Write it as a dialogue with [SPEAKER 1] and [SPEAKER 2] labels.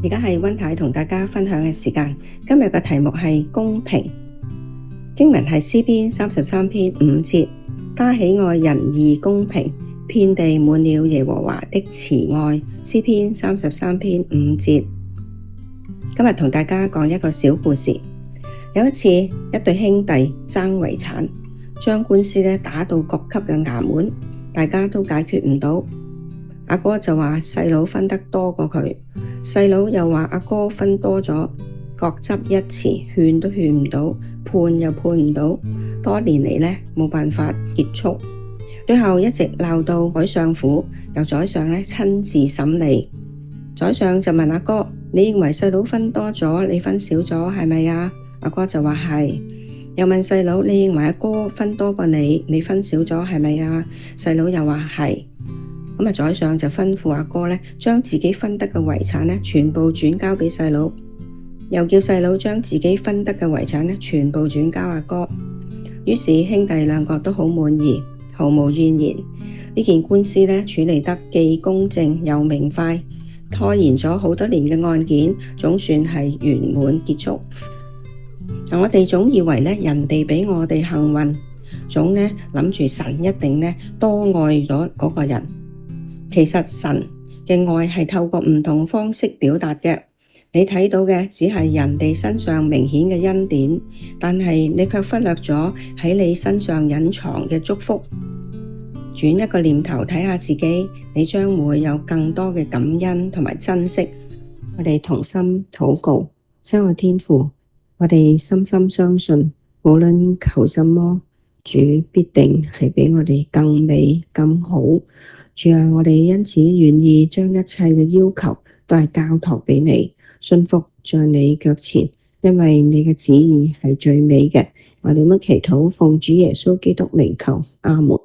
[SPEAKER 1] 而家係溫太同大家分享嘅時間，今日嘅題目係公平。經文係詩篇33篇5節，他喜愛仁義公平，遍地滿了耶和華的慈愛。詩篇33篇5節。今日同大家講一個小故事。有一次，一對兄弟爭遺產，將官司打到各級嘅衙門，大家都解決唔到。阿哥就話細佬分得多過佢，細佬又話阿哥分多咗，各執一詞，勸都勸唔到，判又判唔到，多年嚟冇辦法結束，最後一直鬧到宰相府，由宰相親自審理。宰相就問阿哥：你認為細佬分多咗，你分少咗係咪啊？阿哥就話係。又問細佬：你認為阿哥分多過你，你分少咗係咪啊？細佬又話係。咁宰相就吩咐阿哥將自己分得嘅遺產全部轉交俾細佬，又叫細佬將自己分得嘅遺產全部轉交阿哥。於是兄弟兩個都好滿意，毫無怨言。呢件官司處理得既公正又明快，拖延咗好多年嘅案件總算係圓滿結束。我哋總以為人哋比我哋幸運，總諗住神一定多愛咗嗰個人。其實神嘅愛係透過唔同方式表達嘅，你睇到嘅只係人哋身上明顯嘅恩典，但係你卻忽略咗喺你身上隱藏嘅祝福。轉一個念頭睇下自己，你將會有更多嘅感恩同埋珍惜。我哋同心禱告，親愛天父，我哋深深相信，無論求什麼，主必定係比我哋更美更好。主啊，我哋因此願意將一切嘅要求都係交託俾你，信服在你腳前，因為你嘅旨意係最美嘅。我哋咁祈禱，奉主耶穌基督名求，阿門。